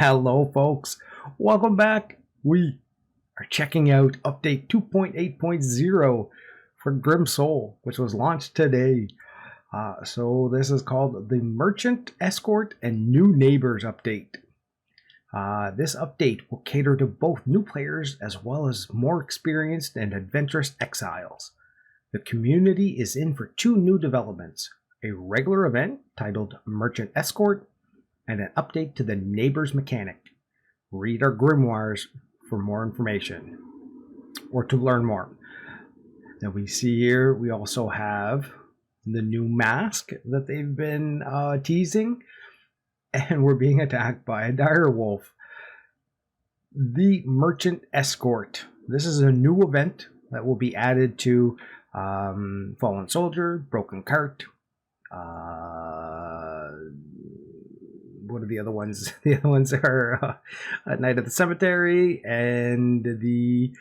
Hello folks, welcome back. We are checking out update 2.8.0 for Grim Soul, which was launched today. So this is called the Merchant, Escort, and New Neighbors update. This update will cater to both new players as well as more experienced and adventurous exiles. The community is in for two new developments, a regular event titled Merchant Escort, and an update to the Neighbors mechanic. Read our grimoires for more information, or to learn more. Now we see here, we also have the new mask that they've been teasing, and we're being attacked by a Direwolf. The Merchant Escort. This is a new event that will be added to Fallen Soldier, Broken Cart, what are the other ones? The other ones are Night at the Cemetery and the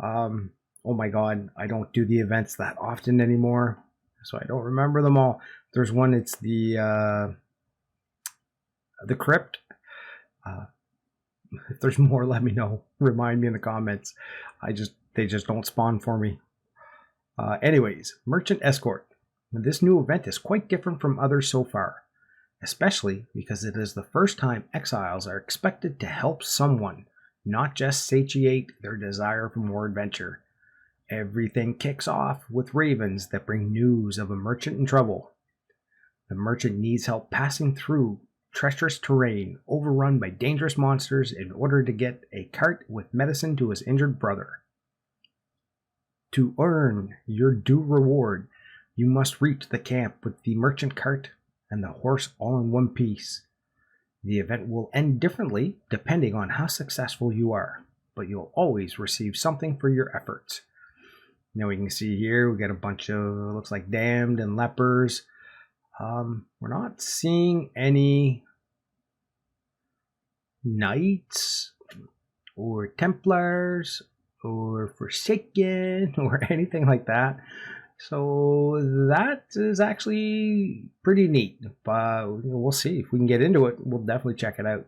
oh my god, I don't do the events that often anymore, so I don't remember them all. There's one, it's the Crypt. If there's more, let me know. Remind me in the comments. They just don't spawn for me. Anyways, Merchant Escort. This new event is quite different from others so far, especially because it is the first time exiles are expected to help someone, not just satiate their desire for more adventure. Everything kicks off with ravens that bring news of a merchant in trouble. The merchant needs help passing through treacherous terrain overrun by dangerous monsters in order to get a cart with medicine to his injured brother. To earn your due reward, you must reach the camp with the merchant cart and the horse all in one piece. The event will end differently depending on how successful you are, but you'll always receive something for your efforts. Now we can see here, we got a bunch of, looks like damned and lepers. We're not seeing any knights or Templars or Forsaken or anything like that. So that is actually pretty neat, but we'll see if we can get into it. We'll definitely check it out.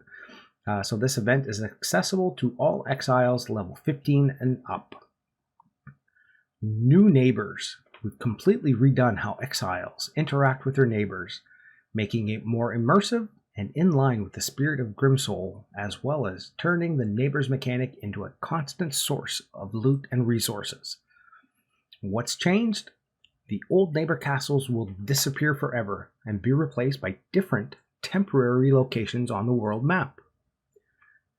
So this event is accessible to all exiles level 15 and up. New neighbors. We've completely redone how exiles interact with their neighbors, making it more immersive and in line with the spirit of Grimsoul, as well as turning the neighbors mechanic into a constant source of loot and resources. What's changed? The old neighbor castles will disappear forever and be replaced by different temporary locations on the world map.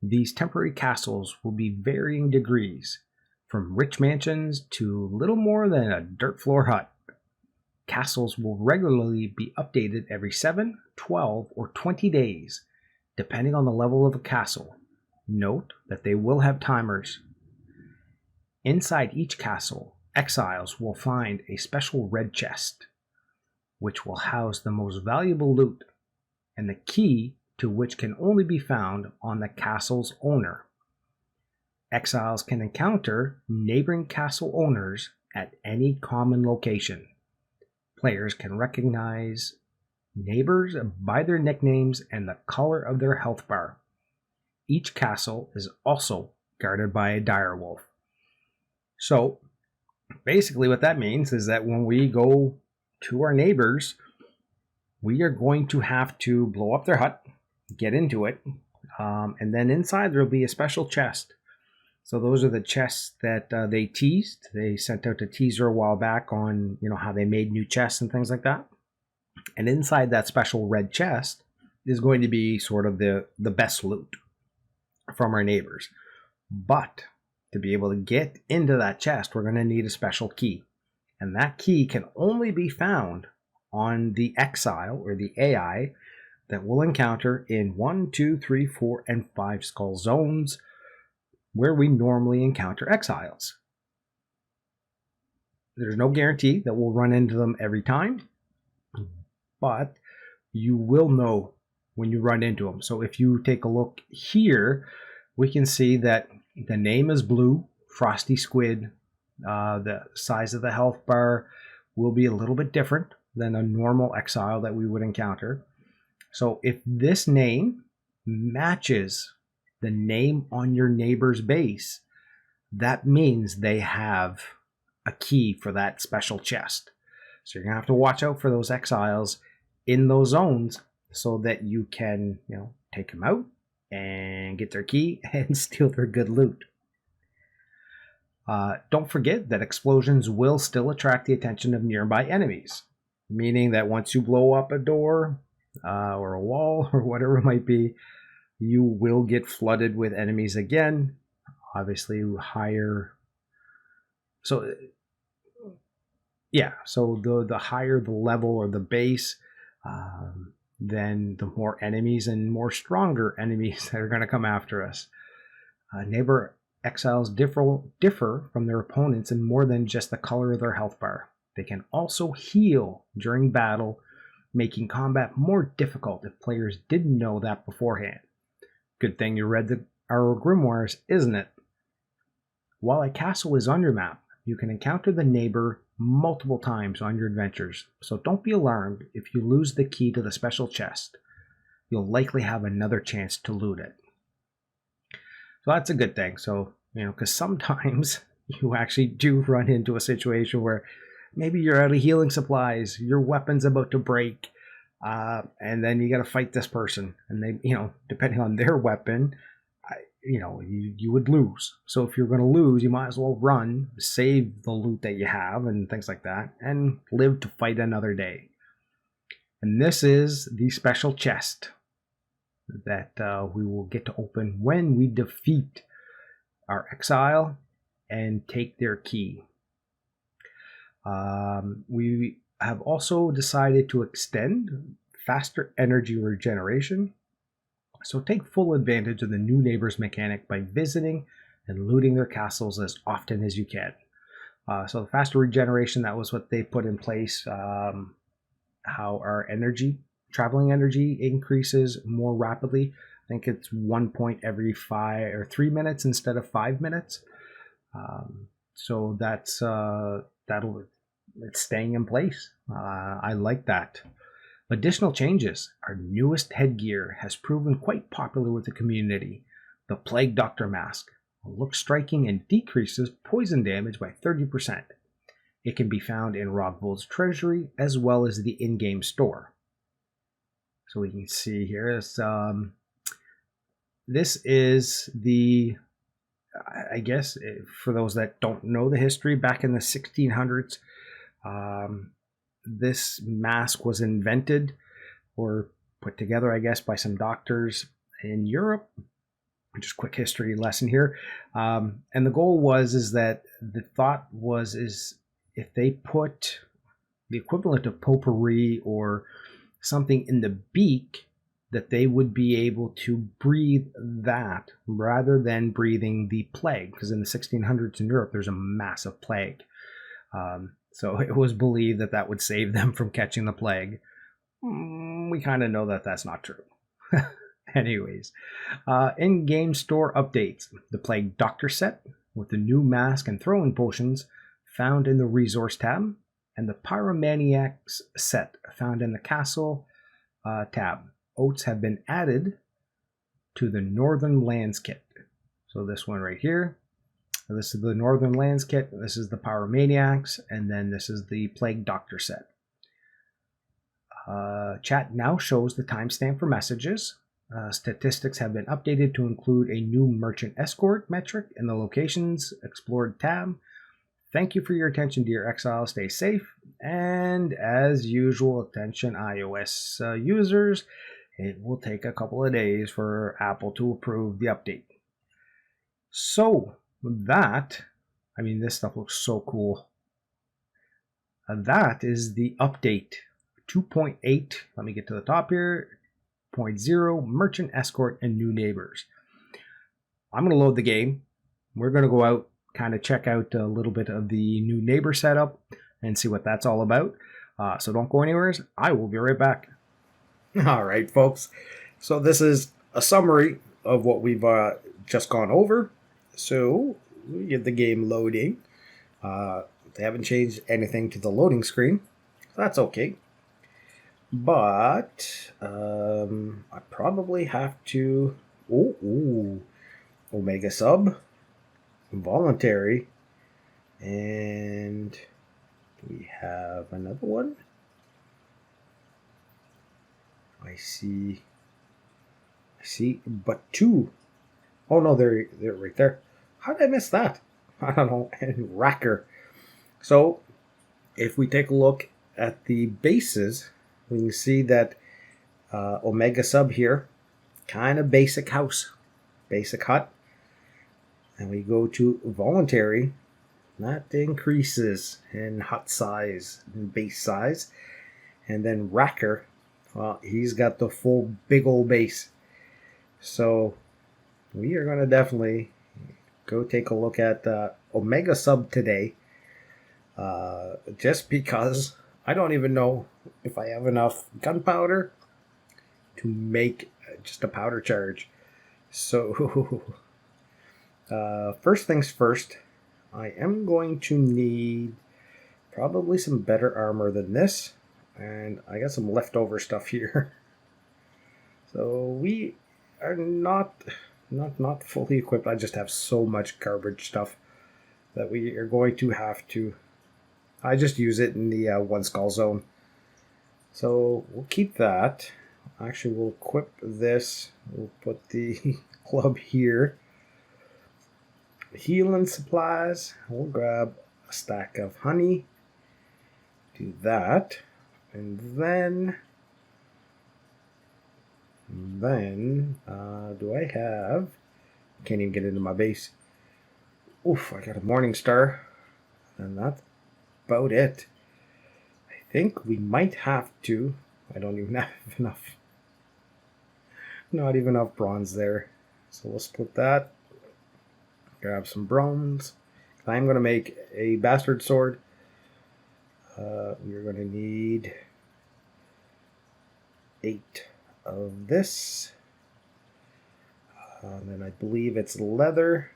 These temporary castles will be varying degrees, from rich mansions to little more than a dirt floor hut. Castles will regularly be updated every 7, 12, or 20 days, depending on the level of the castle. Note that they will have timers. Inside each castle, exiles will find a special red chest, which will house the most valuable loot, and the key to which can only be found on the castle's owner. Exiles can encounter neighboring castle owners at any common location. Players can recognize neighbors by their nicknames and the color of their health bar. Each castle is also guarded by a direwolf. So, basically what that means is that when we go to our neighbors, we are going to have to blow up their hut, get into it, and then inside there will be a special chest. So those are the chests that they teased. They sent out a teaser a while back on, how they made new chests and things like that. And inside that special red chest is going to be sort of the best loot from our neighbors. But to be able to get into that chest, we're going to need a special key. And that key can only be found on the exile or the AI that we'll encounter in 1, 2, 3, 4, and 5 skull zones where we normally encounter exiles. There's no guarantee that we'll run into them every time, but you will know when you run into them. So if you take a look here, we can see that the name is blue, Frosty Squid. The size of the health bar will be a little bit different than a normal exile that we would encounter. So if this name matches the name on your neighbor's base, that means they have a key for that special chest. So you're going to have to watch out for those exiles in those zones so that you can, take them out and get their key and steal their good loot. Don't forget that explosions will still attract the attention of nearby enemies, meaning that once you blow up a door or a wall or whatever it might be, you will get flooded with enemies again. Obviously, higher. So, yeah. So the higher the level or the base, then the more enemies and more stronger enemies that are going to come after us. Neighbor exiles differ from their opponents in more than just the color of their health bar. They can also heal during battle, making combat more difficult if players didn't know that beforehand. Good thing you read our grimoires, isn't it? While a castle is on your map, you can encounter the neighbor multiple times on your adventures, so don't be alarmed if you lose the key to the special chest. You'll likely have another chance to loot it. So that's a good thing. So, because sometimes you actually do run into a situation where maybe you're out of healing supplies, your weapon's about to break, and then you got to fight this person. And they, depending on their weapon, you would lose. So if you're going to lose, you might as well run, save the loot that you have and things like that, and live to fight another day. And this is the special chest that we will get to open when we defeat our exile and take their key. We have also decided to extend faster energy regeneration, so take full advantage of the new neighbors mechanic by visiting and looting their castles as often as you can. So the faster regeneration, that was what they put in place, how our traveling energy increases more rapidly. I think it's 1 point every 5 or 3 minutes instead of 5 minutes. So that's it's staying in place. I like that. Additional changes. Our newest headgear has proven quite popular with the community. The Plague Doctor Mask looks striking and decreases poison damage by 30%. It can be found in Rogvold's treasury as well as the in-game store. So we can see here, this is the, I guess, for those that don't know the history, back in the 1600s, this mask was invented or put together, I guess, by some doctors in Europe. Just a quick history lesson here. And the goal is that the thought is if they put the equivalent of potpourri or something in the beak, that they would be able to breathe that rather than breathing the plague. Because in the 1600s in Europe, there's a massive plague. So it was believed that would save them from catching the plague. We kind of know that that's not true. Anyways, in-game store updates. The Plague Doctor set with the new mask and throwing potions found in the Resource tab, and the Pyromaniacs set found in the Castle tab. Oats have been added to the Northern Lands kit. So this one right here. This is the Northern Lands kit, this is the Pyromaniacs, and then this is the Plague Doctor set. Chat now shows the timestamp for messages. Statistics have been updated to include a new Merchant Escort metric in the Locations Explored tab. Thank you for your attention, dear Exile. Stay safe. And as usual, attention iOS users, it will take a couple of days for Apple to approve the update. So, with that, this stuff looks so cool. That is the update 2.8. Let me get to the top here. 0.0 Merchant Escort and New Neighbors. I'm going to load the game. We're going to go out, kind of check out a little bit of the new neighbor setup and see what that's all about. So don't go anywhere. I will be right back. All right, folks. So this is a summary of what we've just gone over. So we get the game loading. They haven't changed anything to the loading screen. So that's okay. But I probably have to. Omega sub, voluntary, and we have another one. I see, but two. Oh no, they're right there. How did I miss that? I don't know. And Racker. So if we take a look at the bases, we can see that Omega sub here, kind of basic house, basic hut. And we go to voluntary, that increases in hut size and base size. And then Racker, well, he's got the full big old base. So we are going to definitely go take a look at Omega sub today. Just because I don't even know if I have enough gunpowder to make just a powder charge. So first things first, I am going to need probably some better armor than this, and I got some leftover stuff here. So we are not fully equipped. I just have so much garbage stuff that we are going to have to. I just use it in the one skull zone. So we'll keep that. Actually, we'll equip this. We'll put the club here. Healing supplies. We'll grab a stack of honey. Do that. And then do I have... Can't even get into my base. Oof, I got a morning star. And that's about it. I think we might have to. I don't even have enough. Not even enough bronze there. So we'll split that. Grab some bronze. I'm going to make a bastard sword. We're going to need 8 of this. And then I believe it's leather.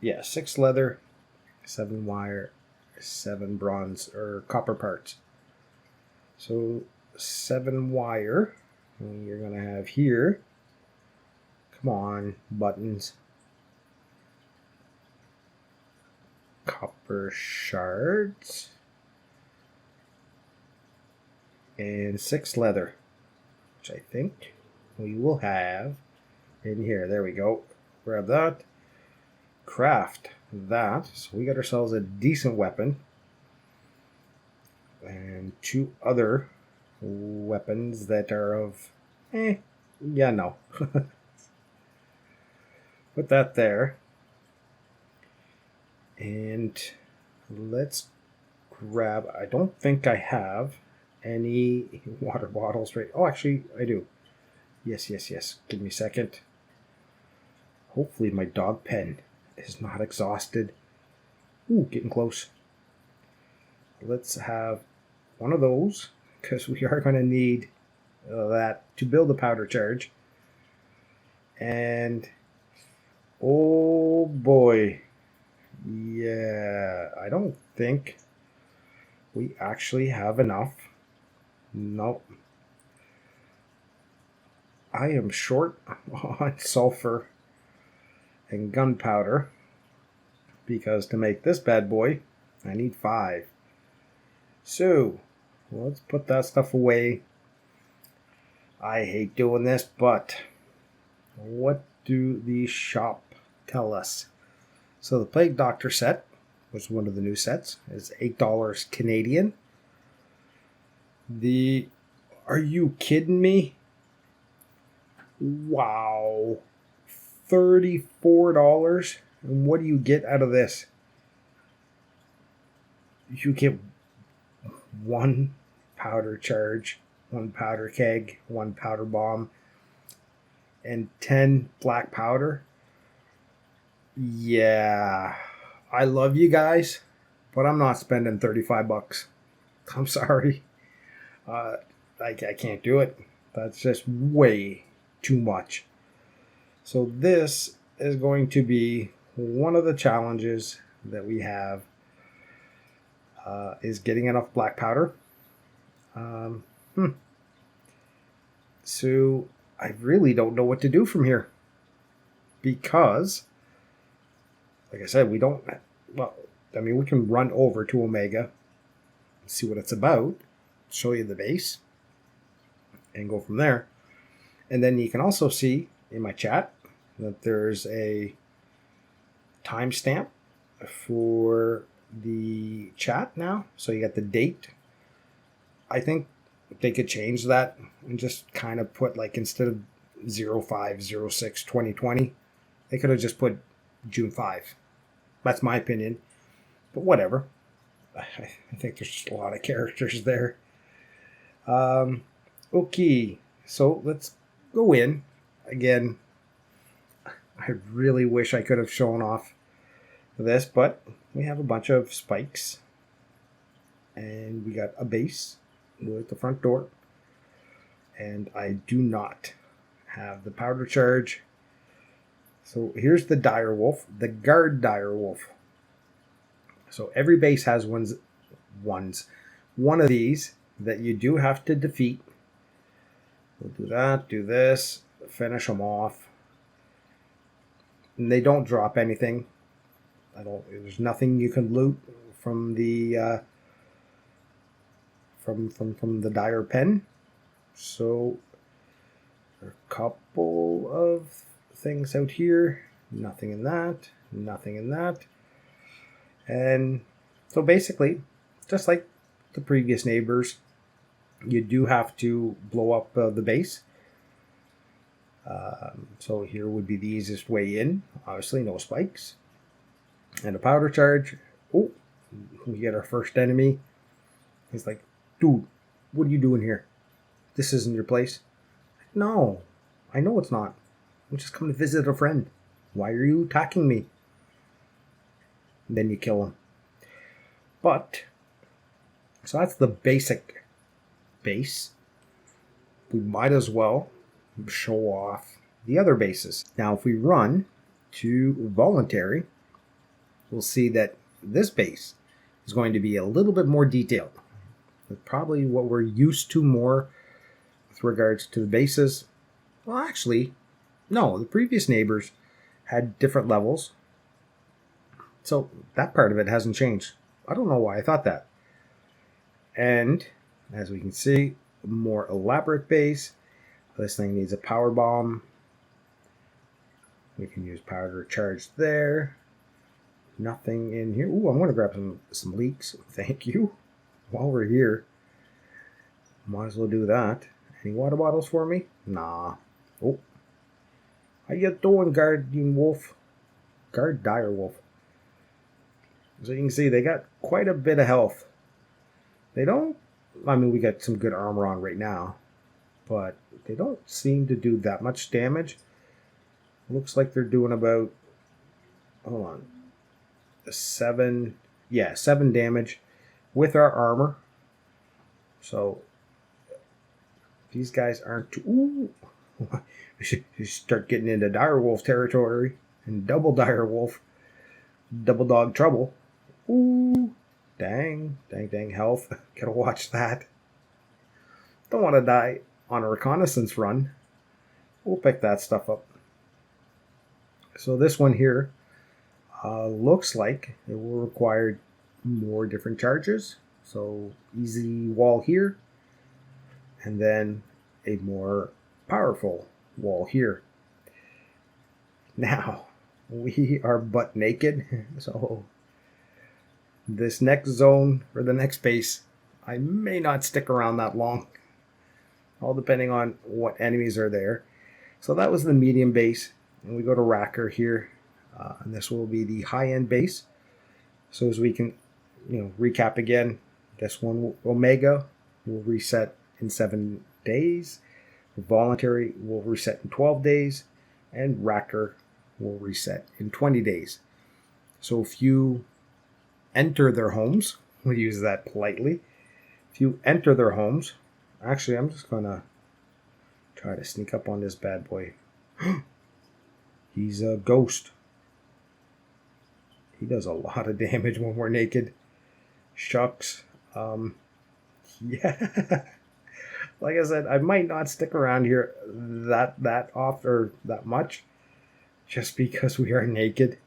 Yeah, 6 leather, 7 wire, 7 bronze or copper parts. So 7 wire. And you're going to have here. Come on, buttons. Copper shards. And 6 leather, which I think we will have in here. There we go. Grab that. Craft that. So we got ourselves a decent weapon. And 2 other weapons that are of... yeah, no. Put that there. And let's grab... I don't think I have any water bottles right... Oh, actually, I do. Yes. Give me a second. Hopefully my dog pen is not exhausted. Ooh, getting close. Let's have one of those, because we are going to need that to build a powder charge. And oh boy, yeah, I don't think we actually have enough. Nope. I am short on sulfur and gunpowder, because to make this bad boy, I need 5. So let's put that stuff away. I hate doing this, but what do the shop tell us? So the Plague Doctor set was one of the new sets. It's $8 Canadian. Are you kidding me? Wow. $34. And what do you get out of this? You get 1 powder charge, 1 powder keg, 1 powder bomb, and 10 black powder. Yeah, I love you guys, but I'm not spending $35. I'm sorry. I can't do it. That's just way too much. So this is going to be one of the challenges that we have. is getting enough black powder. So I really don't know what to do from here. Because, like I said, we don't... Well, I mean, we can run over to Omega, see what it's about, show you the base, and go from there. And then you can also see in my chat that there's a timestamp for the chat now. So you got the date. I think they could change that and just kind of put, like, instead of 05/06/2020, they could have just put June 5. That's my opinion. But whatever. I think there's just a lot of characters there. Okay. So let's go in. Again, I really wish I could have shown off this, but we have a bunch of spikes. And we got a base with the front door. And I do not have the powder charge. So here's the Direwolf, the guard Direwolf. So every base has one of these that you do have to defeat. We'll do that, do this, finish them off. And they don't drop anything. There's nothing you can loot from the from the dire pen. So there are a couple of things out here. Nothing in that. Nothing in that. And so basically, just like the previous neighbors, you do have to blow up the base. So here would be the easiest way in. Obviously, no spikes. And a powder charge. Oh, we get our first enemy. He's like, dude, what are you doing here? This isn't your place. No, I know it's not. I'm just coming to visit a friend. Why are you attacking me? And then you kill him. But, so that's the basic base. We might as well show off the other bases. Now, if we run to Voluntary, we'll see that this base is going to be a little bit more detailed. It's probably what we're used to more with regards to the bases. Well, actually, no, the previous neighbors had different levels. So that part of it hasn't changed. I don't know why I thought that. And as we can see, a more elaborate base. This thing needs a power bomb. We can use powder charge there. Nothing in here. Ooh, I'm going to grab some leaks. Thank you. While we're here, might as well do that. Any water bottles for me? Nah. Oh. How you doing, Guardian Wolf? Guard Direwolf. So you can see they got quite a bit of health. They don't... I mean, we got some good armor on right now. But they don't seem to do that much damage. Looks like they're doing about... Hold on. 7 damage with our armor. So these guys aren't too... Ooh. We should start getting into Direwolf territory. And double Direwolf. Double dog trouble. Ooh. Dang health. Gotta watch that. Don't want to die on a reconnaissance run. We'll pick that stuff up. So this one here looks like it will require more different charges. So easy wall here. And then a more powerful wall here. Now, we are butt naked. So this next zone, or the next base, I may not stick around that long. All depending on what enemies are there. So that was the medium base. And we go to Racker here. And this will be the high-end base. So as we can, recap again, this one, Omega, will reset in 7 days. Voluntary will reset in 12 days. And Racker will reset in 20 days. So if you enter their homes, we'll use that politely. If you enter their homes, actually, I'm just going to try to sneak up on this bad boy. He's a ghost. He does a lot of damage when we're naked. Shucks. Yeah. Like I said, I might not stick around here that often or that much, just because we are naked,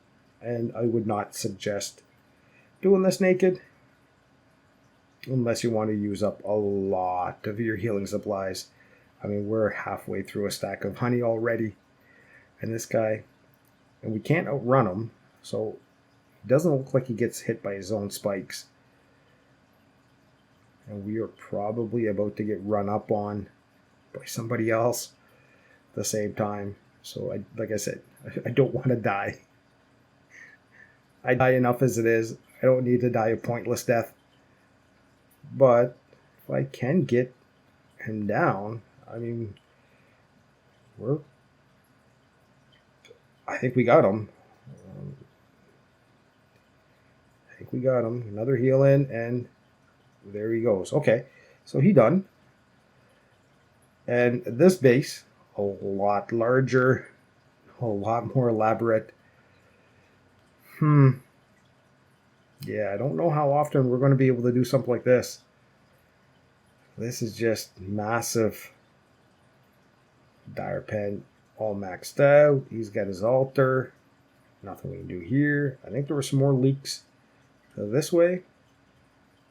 and I would not suggest doing this naked unless you want to use up a lot of your healing supplies. I mean, we're halfway through a stack of honey already, and this guy, and we can't outrun him, so it doesn't look like he gets hit by his own spikes. And we are probably about to get run up on by somebody else at the same time. So, like I said, I don't want to die. I die enough as it is. I don't need to die a pointless death. But if I can get him down, I mean, I think we got him. Another heal in, and there he goes. Okay, so he done. And this base, a lot larger, a lot more elaborate. Yeah, I don't know how often we're going to be able to do something like this. This is just massive. Dire Pen all maxed out. He's got his altar. Nothing we can do here. I think there were some more leaks this way.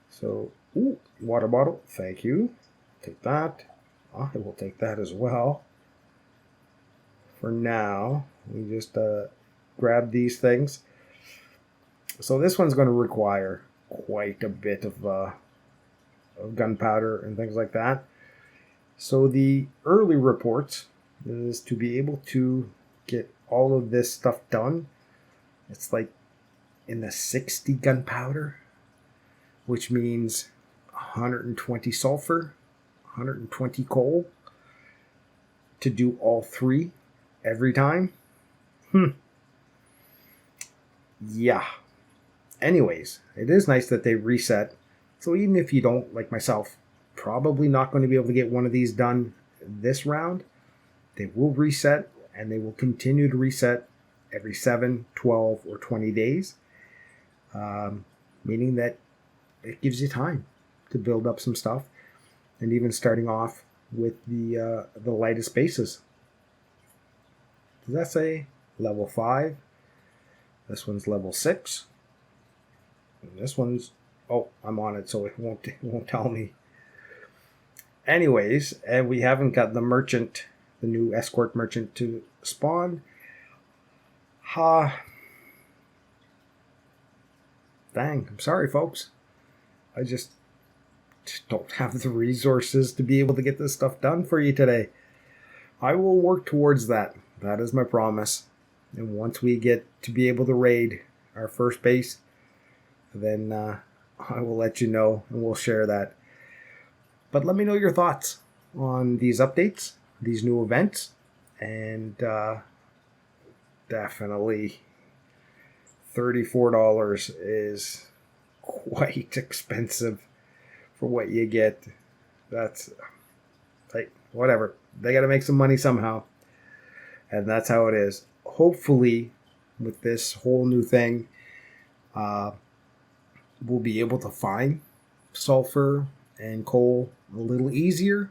So, ooh, water bottle. Thank you. Take that. I will take that as well. For now, we just grab these things. So this one's going to require quite a bit of gunpowder and things like that. So the early reports is to be able to get all of this stuff done. It's like in the 60 gunpowder, which means 120 sulfur, 120 coal to do all three every time. Yeah. Anyways, it is nice that they reset. So even if you don't, like myself, probably not going to be able to get one of these done this round, they will reset, and they will continue to reset every 7, 12, or 20 days. Meaning that it gives you time to build up some stuff, and even starting off with the lightest bases. Does that say level 5? This one's level 6. And this one's, oh, I'm on it, so it won't tell me. Anyways, and we haven't got the merchant, the new escort merchant to spawn. Dang, I'm sorry, folks. I just don't have the resources to be able to get this stuff done for you today. I will work towards that. That is my promise. And once we get to be able to raid our first base, then I will let you know, and we'll share that. But let me know your thoughts on these updates, these new events, and definitely $34 is quite expensive for what you get. That's like, whatever. They got to make some money somehow, and that's how it is. Hopefully, with this whole new thing, we'll be able to find sulfur and coal a little easier.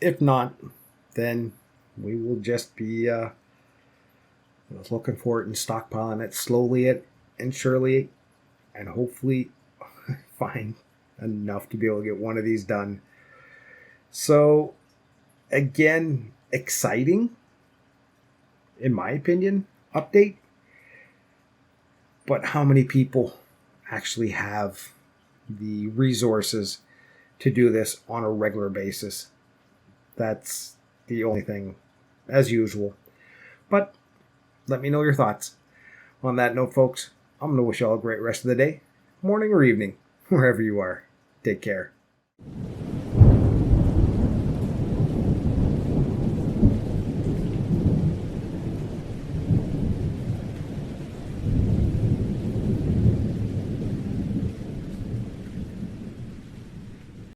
If not, then we will just be looking for it and stockpiling it slowly and surely, and hopefully find enough to be able to get one of these done. So, again, exciting, in my opinion, update. But how many people actually have the resources to do this on a regular basis? That's the only thing, as usual. But let me know your thoughts. On that note, folks, I'm going to wish you all a great rest of the day, morning or evening, wherever you are. Take care.